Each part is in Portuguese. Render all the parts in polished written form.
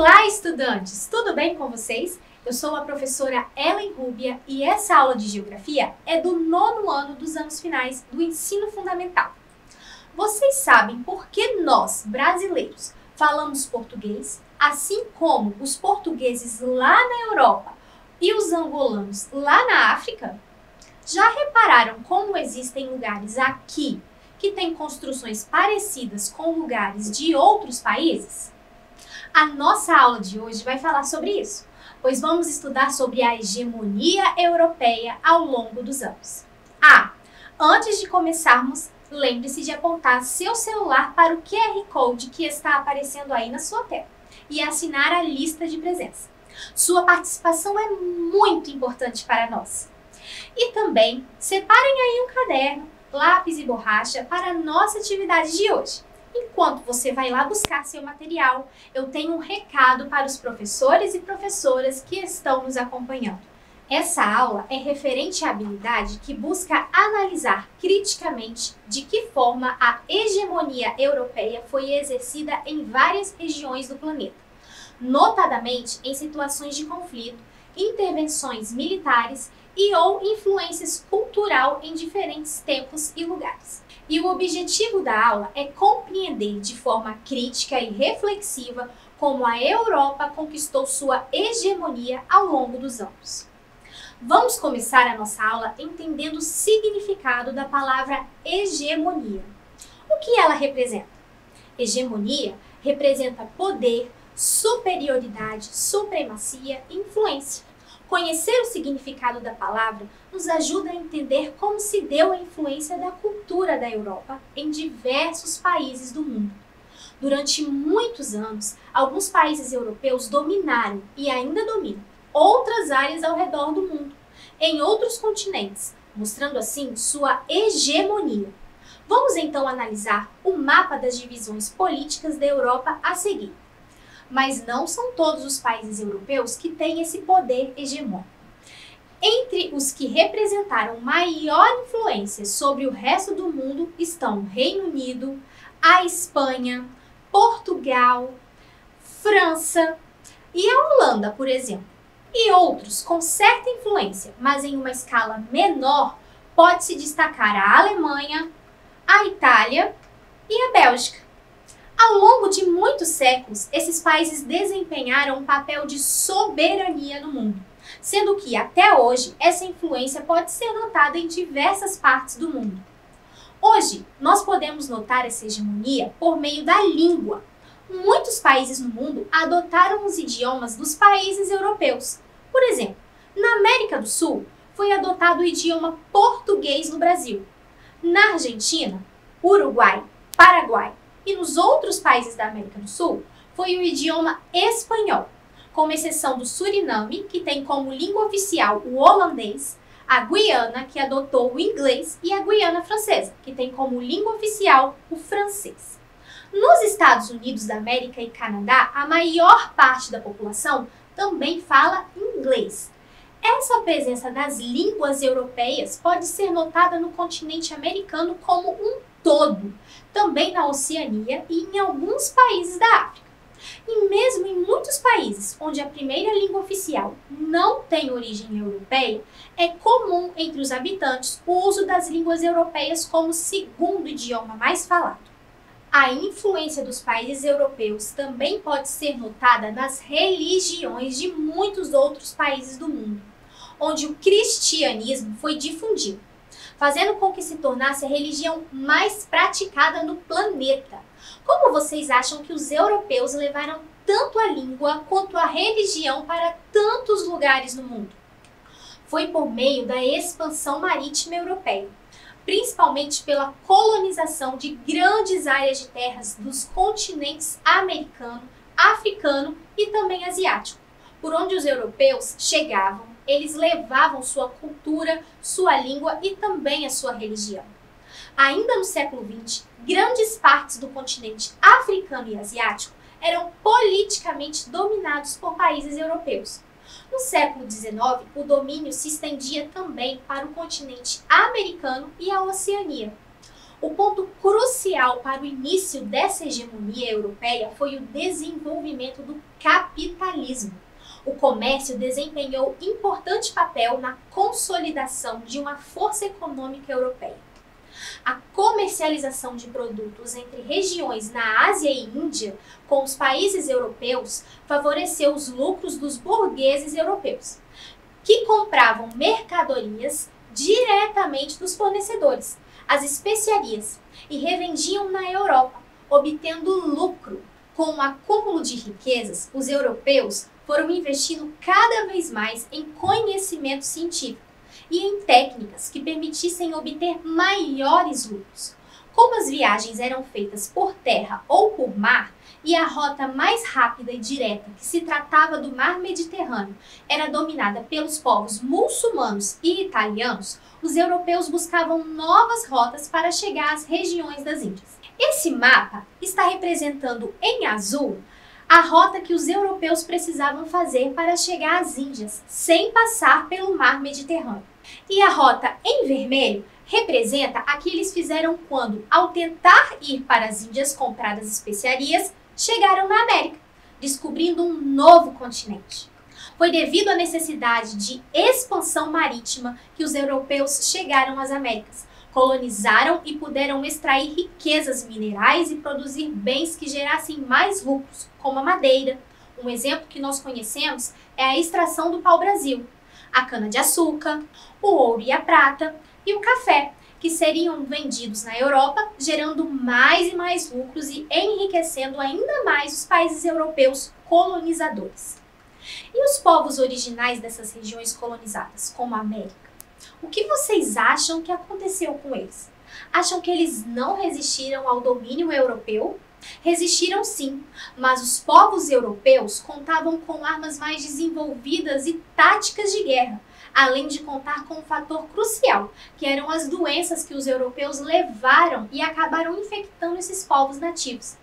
Olá, estudantes! Tudo bem com vocês? Eu sou a professora Ellen Rubia e essa aula de Geografia é do 9º ano dos anos finais do ensino fundamental. Vocês sabem por que nós, brasileiros, falamos português, assim como os portugueses lá na Europa e os angolanos lá na África? Já repararam como existem lugares aqui que têm construções parecidas com lugares de outros países? A nossa aula de hoje vai falar sobre isso, pois vamos estudar sobre a hegemonia europeia ao longo dos anos. Antes de começarmos, lembre-se de apontar seu celular para o QR Code que está aparecendo aí na sua tela e assinar a lista de presença. Sua participação é muito importante para nós. E também, separem aí um caderno, lápis e borracha para a nossa atividade de hoje. Enquanto você vai lá buscar seu material, eu tenho um recado para os professores e professoras que estão nos acompanhando. Essa aula é referente à habilidade que busca analisar criticamente de que forma a hegemonia europeia foi exercida em várias regiões do planeta, notadamente em situações de conflito, intervenções militares e ou influências cultural em diferentes tempos e lugares. E o objetivo da aula é compreender de forma crítica e reflexiva como a Europa conquistou sua hegemonia ao longo dos anos. Vamos começar a nossa aula entendendo o significado da palavra hegemonia. O que ela representa? Hegemonia representa poder, superioridade, supremacia e influência. Conhecer o significado da palavra nos ajuda a entender como se deu a influência da cultura da Europa em diversos países do mundo. Durante muitos anos, alguns países europeus dominaram e ainda dominam outras áreas ao redor do mundo, em outros continentes, mostrando assim sua hegemonia. Vamos então analisar o mapa das divisões políticas da Europa a seguir. Mas não são todos os países europeus que têm esse poder hegemônico. Entre os que representaram maior influência sobre o resto do mundo estão o Reino Unido, a Espanha, Portugal, França e a Holanda, por exemplo. E outros com certa influência, mas em uma escala menor, pode-se destacar a Alemanha, a Itália e a Bélgica. Ao longo de muitos séculos, esses países desempenharam um papel de soberania no mundo, sendo que, até hoje, essa influência pode ser notada em diversas partes do mundo. Hoje, nós podemos notar essa hegemonia por meio da língua. Muitos países no mundo adotaram os idiomas dos países europeus. Por exemplo, na América do Sul, foi adotado o idioma português no Brasil. Na Argentina, Uruguai, Paraguai, e nos outros países da América do Sul, foi o idioma espanhol, com exceção do Suriname, que tem como língua oficial o holandês, a Guiana, que adotou o inglês, e a Guiana Francesa, que tem como língua oficial o francês. Nos Estados Unidos da América e Canadá, a maior parte da população também fala inglês. Essa presença das línguas europeias pode ser notada no continente americano como um todo, também na Oceania e em alguns países da África. E mesmo em muitos países onde a primeira língua oficial não tem origem europeia, é comum entre os habitantes o uso das línguas europeias como segundo idioma mais falado. A influência dos países europeus também pode ser notada nas religiões de muitos outros países do mundo, onde o cristianismo foi difundido, fazendo com que se tornasse a religião mais praticada no planeta. Como vocês acham que os europeus levaram tanto a língua quanto a religião para tantos lugares no mundo? Foi por meio da expansão marítima europeia, principalmente pela colonização de grandes áreas de terras dos continentes americano, africano e também asiático, por onde os europeus chegavam. Eles levavam sua cultura, sua língua e também a sua religião. Ainda no século XX, grandes partes do continente africano e asiático eram politicamente dominados por países europeus. No século XIX, o domínio se estendia também para o continente americano e a Oceania. O ponto crucial para o início dessa hegemonia europeia foi o desenvolvimento do capitalismo. O comércio desempenhou importante papel na consolidação de uma força econômica europeia. A comercialização de produtos entre regiões na Ásia e Índia com os países europeus favoreceu os lucros dos burgueses europeus, que compravam mercadorias diretamente dos fornecedores, as especiarias, e revendiam na Europa, obtendo lucro. Com o acúmulo de riquezas, os europeus foram investindo cada vez mais em conhecimento científico e em técnicas que permitissem obter maiores lucros. Como as viagens eram feitas por terra ou por mar, e a rota mais rápida e direta, que se tratava do mar Mediterrâneo, era dominada pelos povos muçulmanos e italianos, os europeus buscavam novas rotas para chegar às regiões das Índias. Esse mapa está representando em azul a rota que os europeus precisavam fazer para chegar às Índias, sem passar pelo mar Mediterrâneo. E a rota em vermelho representa a que eles fizeram quando, ao tentar ir para as Índias comprar as especiarias, chegaram na América, descobrindo um novo continente. Foi devido à necessidade de expansão marítima que os europeus chegaram às Américas, colonizaram e puderam extrair riquezas minerais e produzir bens que gerassem mais lucros, como a madeira. Um exemplo que nós conhecemos é a extração do pau-brasil, a cana-de-açúcar, o ouro e a prata e o café, que seriam vendidos na Europa, gerando mais e mais lucros e enriquecendo ainda mais os países europeus colonizadores. E os povos originais dessas regiões colonizadas, como a América? O que vocês acham que aconteceu com eles? Acham que eles não resistiram ao domínio europeu? Resistiram sim, mas os povos europeus contavam com armas mais desenvolvidas e táticas de guerra, além de contar com um fator crucial, que eram as doenças que os europeus levaram e acabaram infectando esses povos nativos.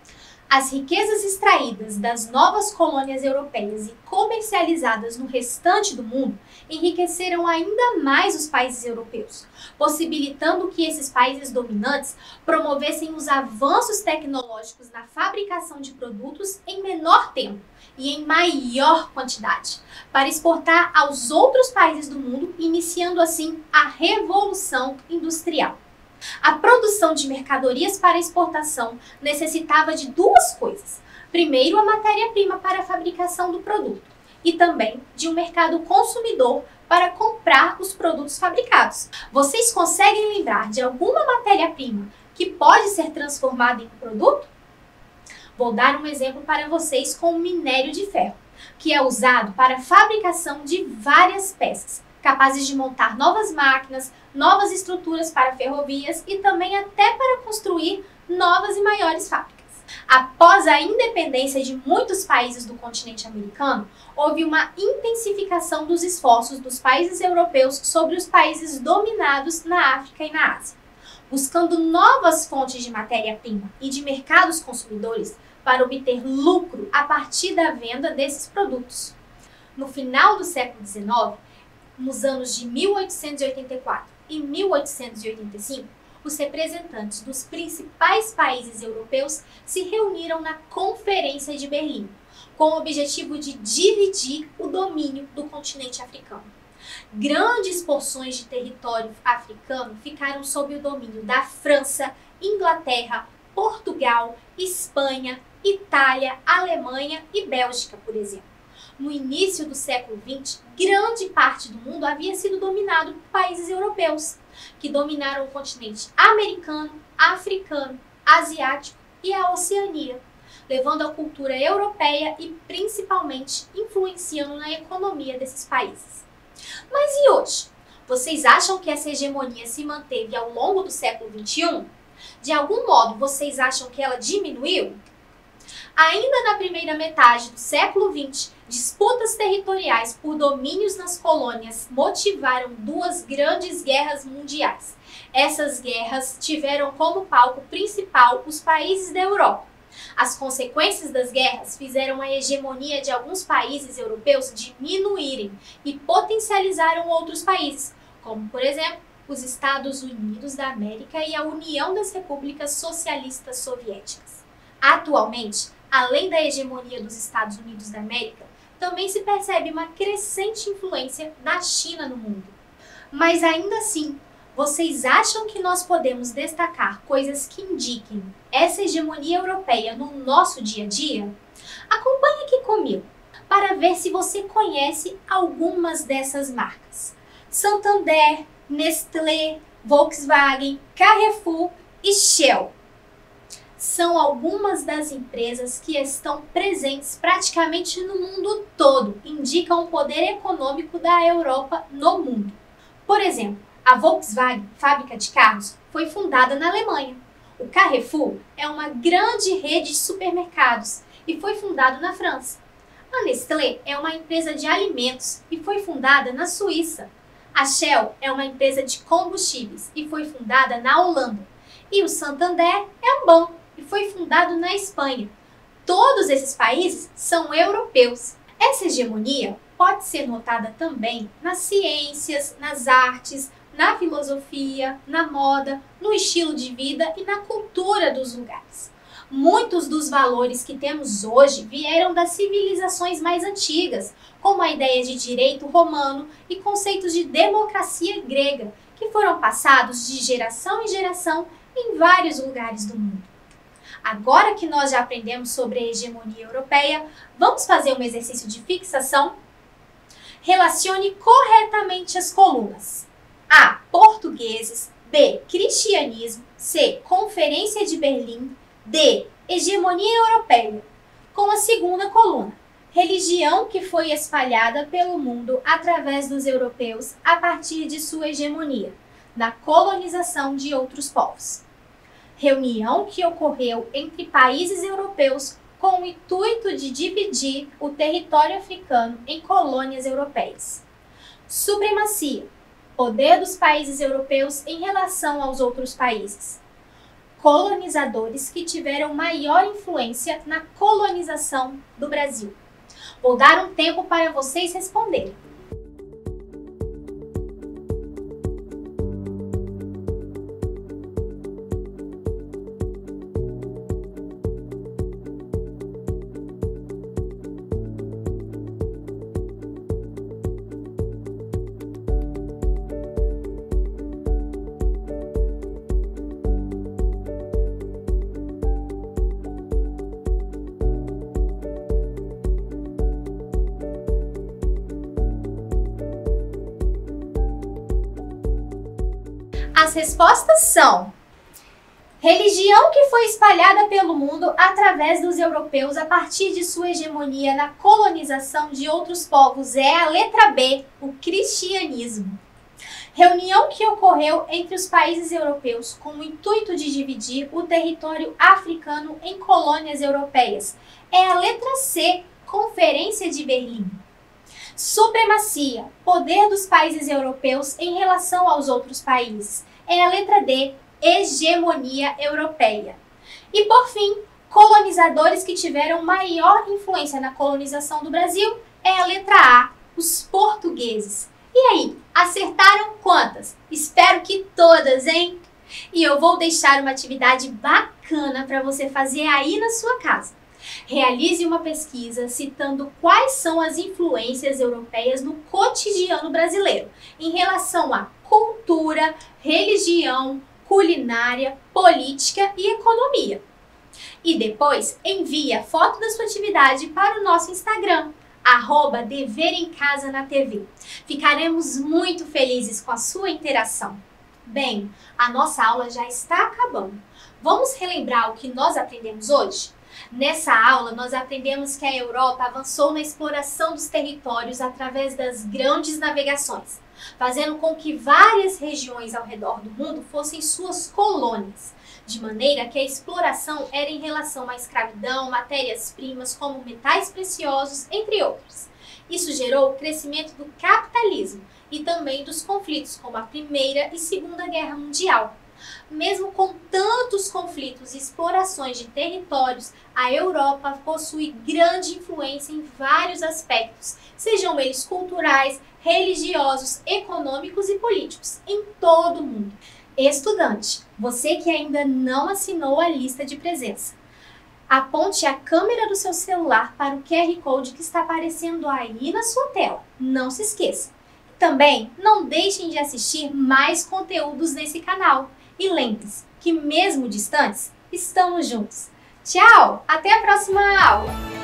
As riquezas extraídas das novas colônias europeias e comercializadas no restante do mundo enriqueceram ainda mais os países europeus, possibilitando que esses países dominantes promovessem os avanços tecnológicos na fabricação de produtos em menor tempo e em maior quantidade, para exportar aos outros países do mundo, iniciando assim a Revolução Industrial. A produção de mercadorias para exportação necessitava de duas coisas. Primeiro, a matéria-prima para a fabricação do produto e também de um mercado consumidor para comprar os produtos fabricados. Vocês conseguem lembrar de alguma matéria-prima que pode ser transformada em um produto? Vou dar um exemplo para vocês com o minério de ferro, que é usado para a fabricação de várias peças, capazes de montar novas máquinas, novas estruturas para ferrovias e também até para construir novas e maiores fábricas. Após a independência de muitos países do continente americano, houve uma intensificação dos esforços dos países europeus sobre os países dominados na África e na Ásia, buscando novas fontes de matéria-prima e de mercados consumidores para obter lucro a partir da venda desses produtos. No final do século XIX, nos anos de 1884 e 1885, os representantes dos principais países europeus se reuniram na Conferência de Berlim, com o objetivo de dividir o domínio do continente africano. Grandes porções de território africano ficaram sob o domínio da França, Inglaterra, Portugal, Espanha, Itália, Alemanha e Bélgica, por exemplo. No início do século XX, grande parte do mundo havia sido dominado por países europeus, que dominaram o continente americano, africano, asiático e a Oceania, levando a cultura europeia e principalmente influenciando na economia desses países. Mas e hoje? Vocês acham que essa hegemonia se manteve ao longo do século XXI? De algum modo, vocês acham que ela diminuiu? Ainda na primeira metade do século XX, disputas territoriais por domínios nas colônias motivaram duas grandes guerras mundiais. Essas guerras tiveram como palco principal os países da Europa. As consequências das guerras fizeram a hegemonia de alguns países europeus diminuírem e potencializaram outros países, como, por exemplo, os Estados Unidos da América e a União das Repúblicas Socialistas Soviéticas. Atualmente, além da hegemonia dos Estados Unidos da América, também se percebe uma crescente influência da China no mundo. Mas ainda assim, vocês acham que nós podemos destacar coisas que indiquem essa hegemonia europeia no nosso dia a dia? Acompanhe aqui comigo para ver se você conhece algumas dessas marcas. Santander, Nestlé, Volkswagen, Carrefour e Shell. São algumas das empresas que estão presentes praticamente no mundo todo, indicam o poder econômico da Europa no mundo. Por exemplo, a Volkswagen, fábrica de carros, foi fundada na Alemanha. O Carrefour é uma grande rede de supermercados e foi fundado na França. A Nestlé é uma empresa de alimentos e foi fundada na Suíça. A Shell é uma empresa de combustíveis e foi fundada na Holanda. E o Santander é um banco e foi fundado na Espanha. Todos esses países são europeus. Essa hegemonia pode ser notada também nas ciências, nas artes, na filosofia, na moda, no estilo de vida e na cultura dos lugares. Muitos dos valores que temos hoje vieram das civilizações mais antigas, como a ideia de direito romano e conceitos de democracia grega, que foram passados de geração em geração em vários lugares do mundo. Agora que nós já aprendemos sobre a hegemonia europeia, vamos fazer um exercício de fixação? Relacione corretamente as colunas. A. Portugueses. B. Cristianismo. C. Conferência de Berlim. D. Hegemonia europeia. Com a segunda coluna. Religião que foi espalhada pelo mundo através dos europeus a partir de sua hegemonia, da colonização de outros povos. Reunião que ocorreu entre países europeus com o intuito de dividir o território africano em colônias europeias. Supremacia. Poder dos países europeus em relação aos outros países. Colonizadores que tiveram maior influência na colonização do Brasil. Vou dar um tempo para vocês responderem. As respostas são: religião que foi espalhada pelo mundo através dos europeus a partir de sua hegemonia na colonização de outros povos é a letra B, o cristianismo. Reunião que ocorreu entre os países europeus com o intuito de dividir o território africano em colônias europeias é a letra C, Conferência de Berlim. Supremacia, poder dos países europeus em relação aos outros países, é a letra D, hegemonia europeia. E por fim, colonizadores que tiveram maior influência na colonização do Brasil, é a letra A, os portugueses. E aí, acertaram quantas? Espero que todas, hein? E eu vou deixar uma atividade bacana para você fazer aí na sua casa. Realize uma pesquisa citando quais são as influências europeias no cotidiano brasileiro em relação à cultura, religião, culinária, política e economia. E depois envie a foto da sua atividade para o nosso Instagram, @deveremcasa-na-tv. Ficaremos muito felizes com a sua interação. Bem, a nossa aula já está acabando. Vamos relembrar o que nós aprendemos hoje? Nessa aula, nós aprendemos que a Europa avançou na exploração dos territórios através das grandes navegações, fazendo com que várias regiões ao redor do mundo fossem suas colônias, de maneira que a exploração era em relação à escravidão, matérias-primas como metais preciosos, entre outros. Isso gerou o crescimento do capitalismo e também dos conflitos como a Primeira e Segunda Guerra Mundial. Mesmo com tantos conflitos e explorações de territórios, a Europa possui grande influência em vários aspectos, sejam eles culturais, religiosos, econômicos e políticos, em todo o mundo. Estudante, você que ainda não assinou a lista de presença, aponte a câmera do seu celular para o QR Code que está aparecendo aí na sua tela. Não se esqueça. Também não deixem de assistir mais conteúdos nesse canal. E lembre-se que mesmo distantes, estamos juntos. Tchau! Até a próxima aula!